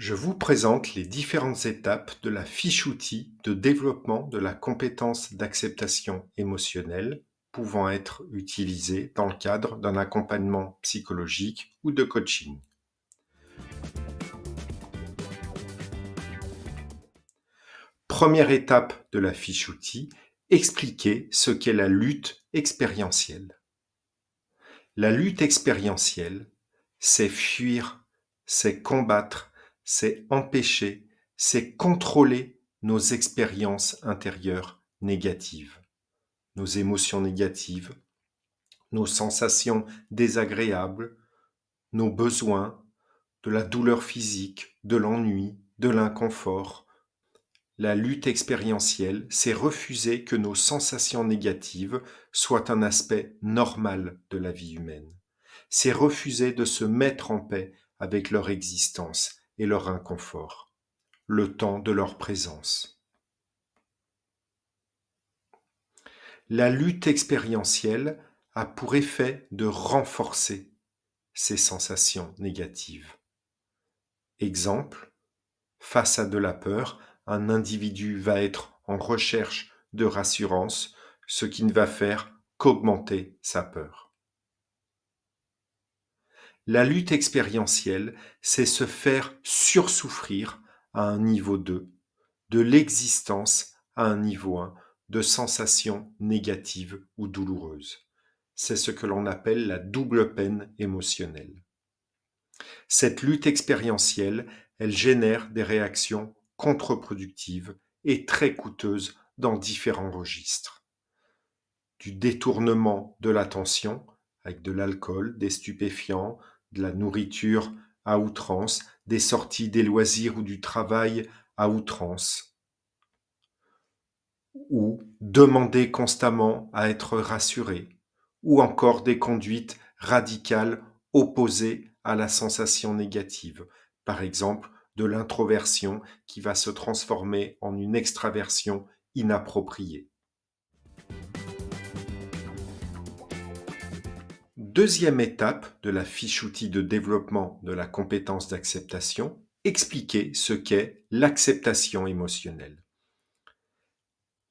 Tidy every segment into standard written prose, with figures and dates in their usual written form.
Je vous présente les différentes étapes de la fiche outil de développement de la compétence d'acceptation émotionnelle pouvant être utilisée dans le cadre d'un accompagnement psychologique ou de coaching. Première étape de la fiche outil, expliquer ce qu'est la lutte expérientielle. La lutte expérientielle, c'est fuir, c'est combattre, c'est empêcher, c'est contrôler nos expériences intérieures négatives, nos émotions négatives, nos sensations désagréables, nos besoins, de la douleur physique, de l'ennui, de l'inconfort. La lutte expérientielle, c'est refuser que nos sensations négatives soient un aspect normal de la vie humaine. C'est refuser de se mettre en paix avec leur existence et leur inconfort, le temps de leur présence. La lutte expérientielle a pour effet de renforcer ces sensations négatives. Exemple, face à de la peur, un individu va être en recherche de rassurance, ce qui ne va faire qu'augmenter sa peur. La lutte expérientielle, c'est se faire sursouffrir à un niveau 2, de l'existence à un niveau 1, de sensations négatives ou douloureuses. C'est ce que l'on appelle la double peine émotionnelle. Cette lutte expérientielle, elle génère des réactions contre-productives et très coûteuses dans différents registres. Du détournement de l'attention, avec de l'alcool, des stupéfiants, de la nourriture à outrance, des sorties, des loisirs ou du travail à outrance, ou demander constamment à être rassuré, ou encore des conduites radicales opposées à la sensation négative, par exemple de l'introversion qui va se transformer en une extraversion inappropriée. Deuxième étape de la fiche outil de développement de la compétence d'acceptation, expliquer ce qu'est l'acceptation émotionnelle.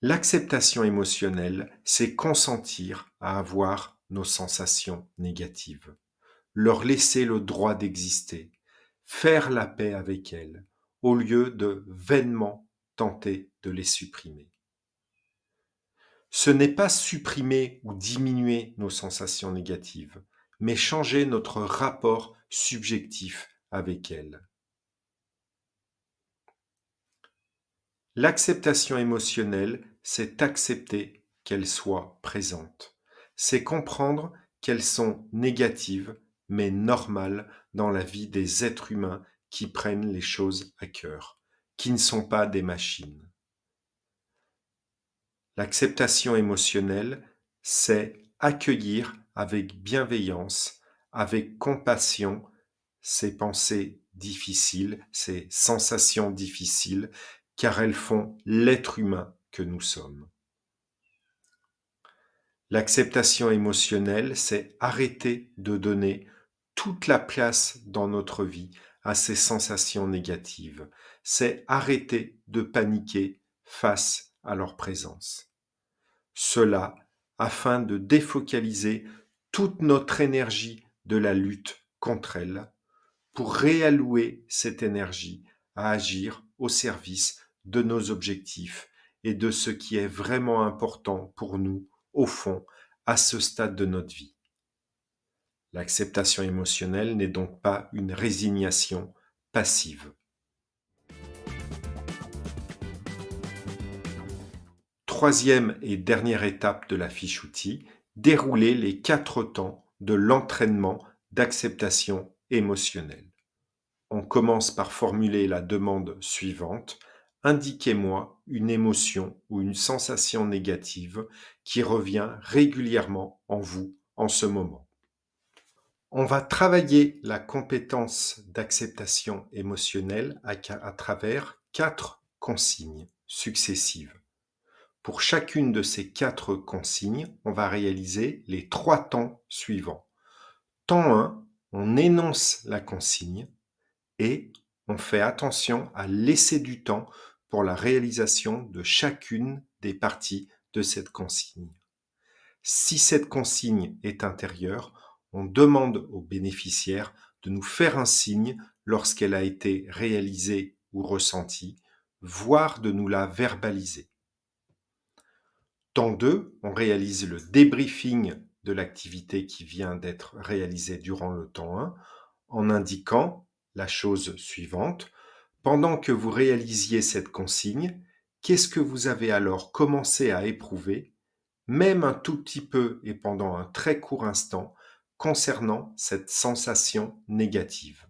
L'acceptation émotionnelle, c'est consentir à avoir nos sensations négatives, leur laisser le droit d'exister, faire la paix avec elles, au lieu de vainement tenter de les supprimer. Ce n'est pas supprimer ou diminuer nos sensations négatives, mais changer notre rapport subjectif avec elles. L'acceptation émotionnelle, c'est accepter qu'elles soient présentes. C'est comprendre qu'elles sont négatives, mais normales dans la vie des êtres humains qui prennent les choses à cœur, qui ne sont pas des machines. L'acceptation émotionnelle, c'est accueillir avec bienveillance, avec compassion, ces pensées difficiles, ces sensations difficiles, car elles font l'être humain que nous sommes. L'acceptation émotionnelle, c'est arrêter de donner toute la place dans notre vie à ces sensations négatives. C'est arrêter de paniquer face à leur présence. Cela afin de défocaliser toute notre énergie de la lutte contre elles pour réallouer cette énergie à agir au service de nos objectifs et de ce qui est vraiment important pour nous, au fond, à ce stade de notre vie. L'acceptation émotionnelle n'est donc pas une résignation passive. Troisième et dernière étape de la fiche outil, dérouler les 4 temps de l'entraînement d'acceptation émotionnelle. On commence par formuler la demande suivante. Indiquez-moi une émotion ou une sensation négative qui revient régulièrement en vous en ce moment. On va travailler la compétence d'acceptation émotionnelle à travers 4 consignes successives. Pour chacune de ces 4 consignes, on va réaliser les 3 temps suivants. Temps 1, on énonce la consigne et on fait attention à laisser du temps pour la réalisation de chacune des parties de cette consigne. Si cette consigne est intérieure, on demande au bénéficiaire de nous faire un signe lorsqu'elle a été réalisée ou ressentie, voire de nous la verbaliser. Temps 2, on réalise le débriefing de l'activité qui vient d'être réalisée durant le temps 1 en indiquant la chose suivante. Pendant que vous réalisiez cette consigne, qu'est-ce que vous avez alors commencé à éprouver, même un tout petit peu et pendant un très court instant, concernant cette sensation négative?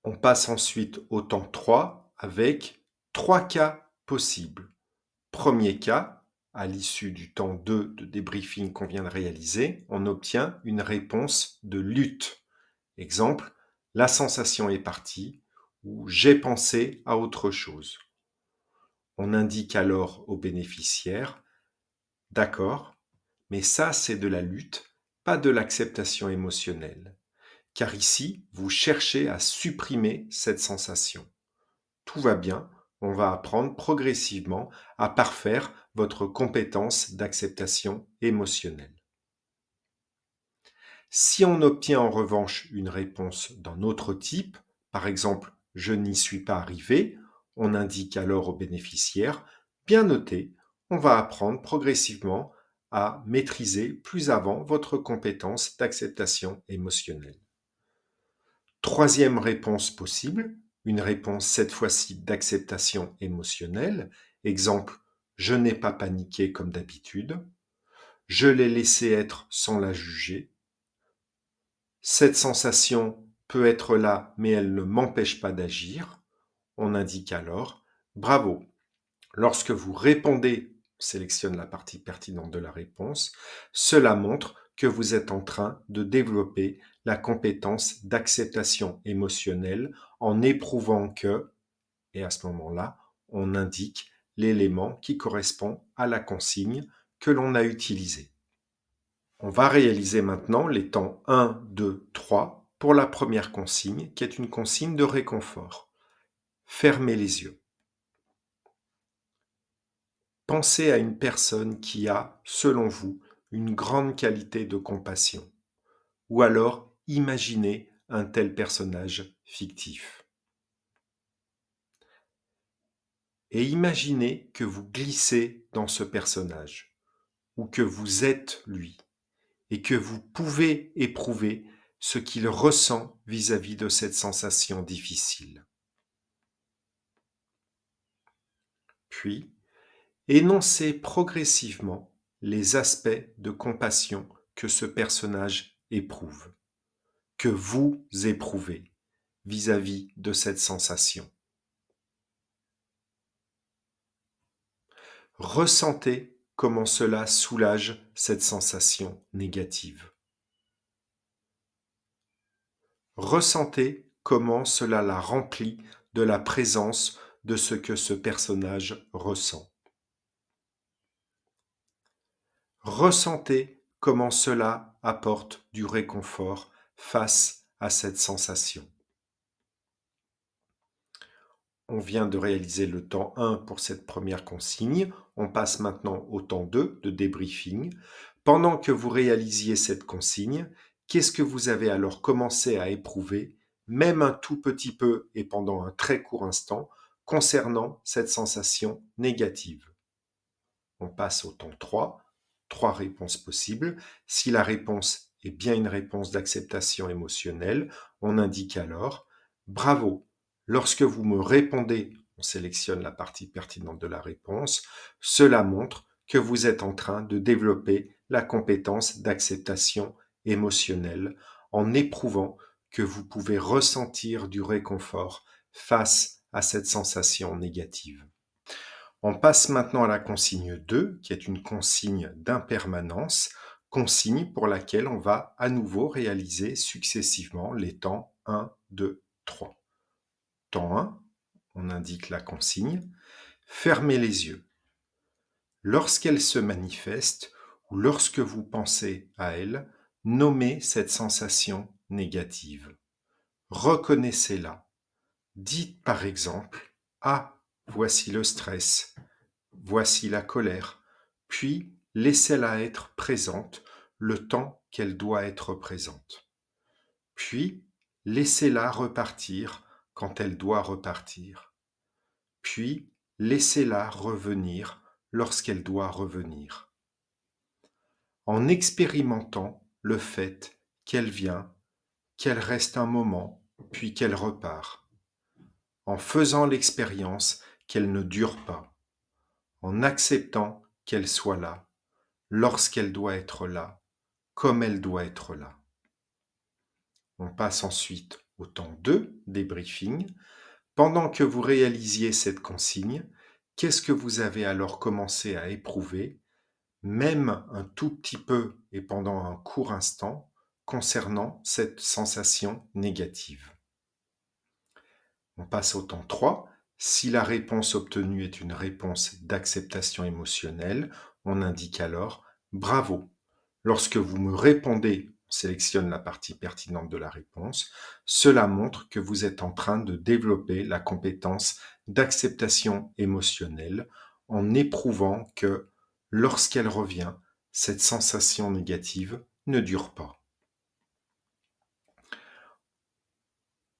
On passe ensuite au temps 3 avec 3 cas possibles. Premier cas, à l'issue du temps 2 de débriefing qu'on vient de réaliser, on obtient une réponse de lutte. Exemple, la sensation est partie ou j'ai pensé à autre chose. On indique alors au bénéficiaire, d'accord, mais ça c'est de la lutte, pas de l'acceptation émotionnelle. Car ici, vous cherchez à supprimer cette sensation. Tout va bien, on va apprendre progressivement à parfaire votre compétence d'acceptation émotionnelle. Si on obtient en revanche une réponse d'un autre type, par exemple « je n'y suis pas arrivé », on indique alors au bénéficiaire « bien noté, on va apprendre progressivement à maîtriser plus avant votre compétence d'acceptation émotionnelle ». Troisième réponse possible, une réponse cette fois-ci d'acceptation émotionnelle. Exemple, je n'ai pas paniqué comme d'habitude. Je l'ai laissé être sans la juger. Cette sensation peut être là, mais elle ne m'empêche pas d'agir. On indique alors, bravo. Lorsque vous répondez, on sélectionne la partie pertinente de la réponse, cela montre que vous êtes en train de développer la compétence d'acceptation émotionnelle en éprouvant que, et à ce moment-là, on indique l'élément qui correspond à la consigne que l'on a utilisée. On va réaliser maintenant les temps 1, 2, 3 pour la première consigne, qui est une consigne de réconfort. Fermez les yeux. Pensez à une personne qui a, selon vous, une grande qualité de compassion. Ou alors, imaginez un tel personnage fictif. Et imaginez que vous glissez dans ce personnage, ou que vous êtes lui, et que vous pouvez éprouver ce qu'il ressent vis-à-vis de cette sensation difficile. Puis, énoncez progressivement les aspects de compassion que ce personnage éprouve, que vous éprouvez vis-à-vis de cette sensation. Ressentez comment cela soulage cette sensation négative. Ressentez comment cela la remplit de la présence de ce que ce personnage ressent. Ressentez comment cela apporte du réconfort face à cette sensation. On vient de réaliser le temps 1 pour cette première consigne. On passe maintenant au temps 2 de débriefing. Pendant que vous réalisiez cette consigne, qu'est-ce que vous avez alors commencé à éprouver, même un tout petit peu et pendant un très court instant, concernant cette sensation négative? On passe au temps 3. 3 réponses possibles. Si la réponse est bien une réponse d'acceptation émotionnelle, on indique alors « Bravo ». Lorsque vous me répondez, on sélectionne la partie pertinente de la réponse, cela montre que vous êtes en train de développer la compétence d'acceptation émotionnelle en éprouvant que vous pouvez ressentir du réconfort face à cette sensation négative. On passe maintenant à la consigne 2, qui est une consigne d'impermanence, consigne pour laquelle on va à nouveau réaliser successivement les temps 1, 2, 3. Temps 1, on indique la consigne. Fermez les yeux. Lorsqu'elle se manifeste ou lorsque vous pensez à elle, nommez cette sensation négative. Reconnaissez-la. Dites par exemple: Ah, voici le stress, voici la colère, puis laissez-la être présente le temps qu'elle doit être présente. Puis laissez-la repartir quand elle doit repartir. Puis laissez-la revenir lorsqu'elle doit revenir. En expérimentant le fait qu'elle vient, qu'elle reste un moment, puis qu'elle repart. En faisant l'expérience qu'elle ne dure pas. En acceptant qu'elle soit là, lorsqu'elle doit être là, comme elle doit être là. On passe ensuite au temps 2, débriefing. Pendant que vous réalisiez cette consigne, qu'est-ce que vous avez alors commencé à éprouver, même un tout petit peu et pendant un court instant, concernant cette sensation négative? On passe au temps 3. Si la réponse obtenue est une réponse d'acceptation émotionnelle, on indique alors bravo. Lorsque vous me répondez, on sélectionne la partie pertinente de la réponse, cela montre que vous êtes en train de développer la compétence d'acceptation émotionnelle en éprouvant que lorsqu'elle revient, cette sensation négative ne dure pas.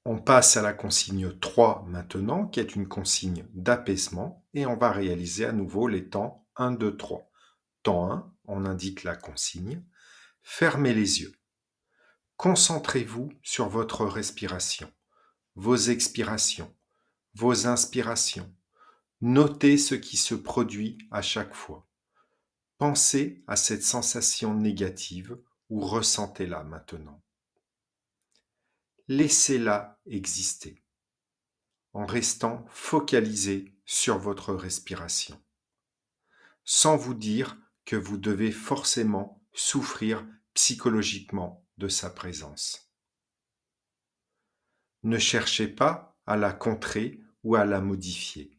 On passe à la consigne 3 maintenant, qui est une consigne d'apaisement, et on va réaliser à nouveau les temps 1, 2, 3. Temps 1, on indique la consigne. Fermez les yeux. Concentrez-vous sur votre respiration, vos expirations, vos inspirations. Notez ce qui se produit à chaque fois. Pensez à cette sensation négative ou ressentez-la maintenant. Laissez-la exister en restant focalisé sur votre respiration, sans vous dire que vous devez forcément souffrir psychologiquement de sa présence. Ne cherchez pas à la contrer ou à la modifier.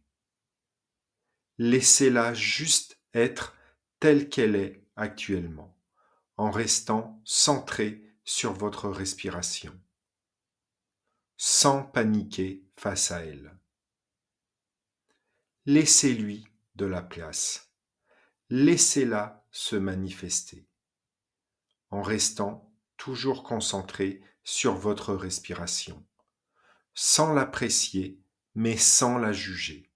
Laissez-la juste être telle qu'elle est actuellement, en restant centré sur votre respiration, sans paniquer face à elle. Laissez-lui de la place. Laissez-la se manifester, en restant toujours concentré sur votre respiration, sans l'apprécier, mais sans la juger,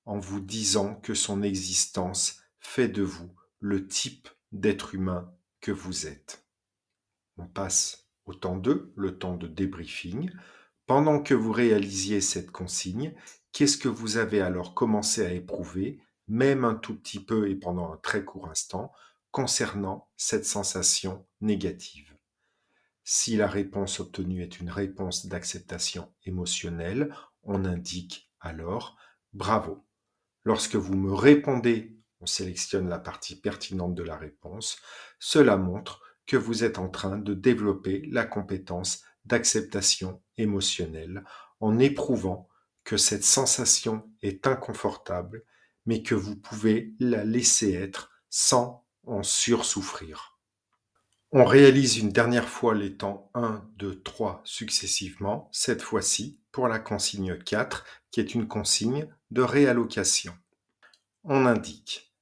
en vous disant que son existence fait de vous le type d'être humain que vous êtes. On passe au temps 2, le temps de débriefing. Pendant que vous réalisiez cette consigne, qu'est-ce que vous avez alors commencé à éprouver, même un tout petit peu et pendant un très court instant, concernant cette sensation négative? Si la réponse obtenue est une réponse d'acceptation émotionnelle, on indique alors bravo. Lorsque vous me répondez, on sélectionne la partie pertinente de la réponse. Cela montre que vous êtes en train de développer la compétence d'acceptation émotionnelle en éprouvant que cette sensation est inconfortable, mais que vous pouvez la laisser être sans en sursouffrir. On réalise une dernière fois les temps 1, 2, 3 successivement, cette fois-ci pour la consigne 4, qui est une consigne de réallocation. On indique: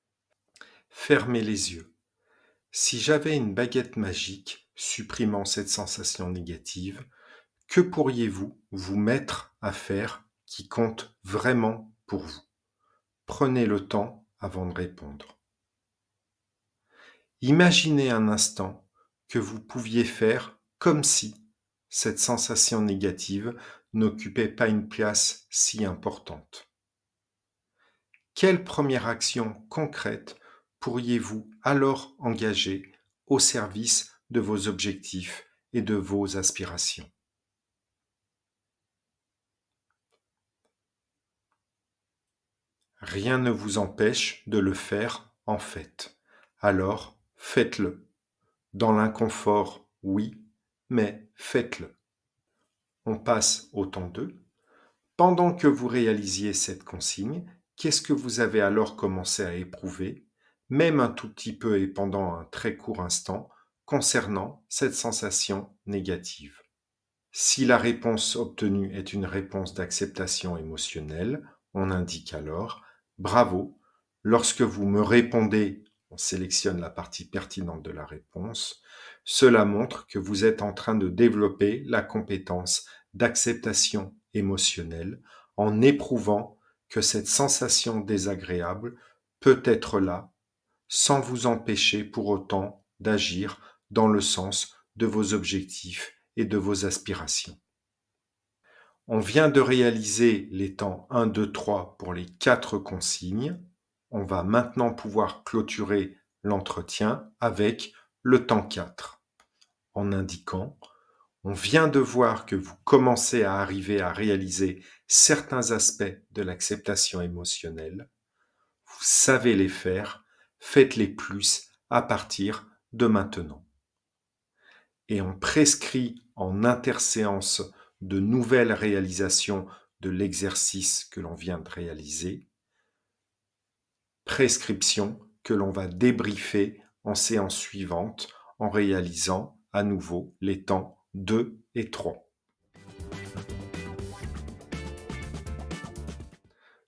fermez les yeux. Si j'avais une baguette magique supprimant cette sensation négative, que pourriez-vous vous mettre à faire qui compte vraiment pour vous? Prenez le temps avant de répondre. Imaginez un instant que vous pouviez faire comme si cette sensation négative n'occupait pas une place si importante. Quelle première action concrète pourriez-vous alors engager au service de vos objectifs et de vos aspirations? Rien ne vous empêche de le faire en fait. Alors, faites-le. Dans l'inconfort, oui, mais faites-le. On passe au temps 2. Pendant que vous réalisiez cette consigne, qu'est-ce que vous avez alors commencé à éprouver, même un tout petit peu et pendant un très court instant, concernant cette sensation négative? Si la réponse obtenue est une réponse d'acceptation émotionnelle, on indique alors bravo. Lorsque vous me répondez, on sélectionne la partie pertinente de la réponse. Cela montre que vous êtes en train de développer la compétence d'acceptation émotionnelle en éprouvant que cette sensation désagréable peut être là sans vous empêcher pour autant d'agir dans le sens de vos objectifs et de vos aspirations. On vient de réaliser les temps 1, 2, 3 pour les 4 consignes. On va maintenant pouvoir clôturer l'entretien avec le temps 4 en indiquant: on vient de voir que vous commencez à arriver à réaliser certains aspects de l'acceptation émotionnelle. Vous savez les faire, faites-les plus à partir de maintenant. Et on prescrit en interséance de nouvelles réalisations de l'exercice que l'on vient de réaliser, prescription que l'on va débriefer en séance suivante en réalisant à nouveau les temps 2 et 3.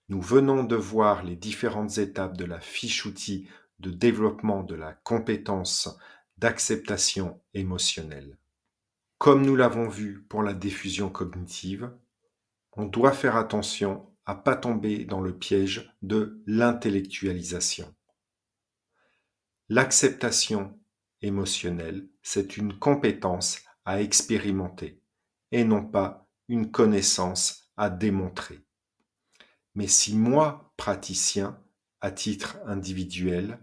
Nous venons de voir les différentes étapes de la fiche outil de développement de la compétence d'acceptation émotionnelle. Comme nous l'avons vu pour la diffusion cognitive, on doit faire attention à ne pas tomber dans le piège de l'intellectualisation. L'acceptation émotionnelle, c'est une compétence à expérimenter et non pas une connaissance à démontrer. Mais si moi, praticien, à titre individuel,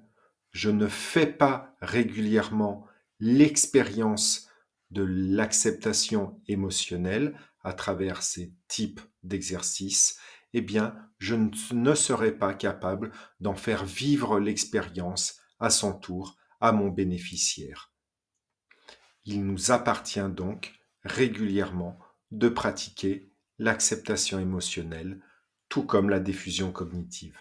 je ne fais pas régulièrement l'expérience de l'acceptation émotionnelle à travers ces types d'exercices, eh bien, je ne serai pas capable d'en faire vivre l'expérience à son tour à mon bénéficiaire. Il nous appartient donc régulièrement de pratiquer l'acceptation émotionnelle, tout comme la diffusion cognitive.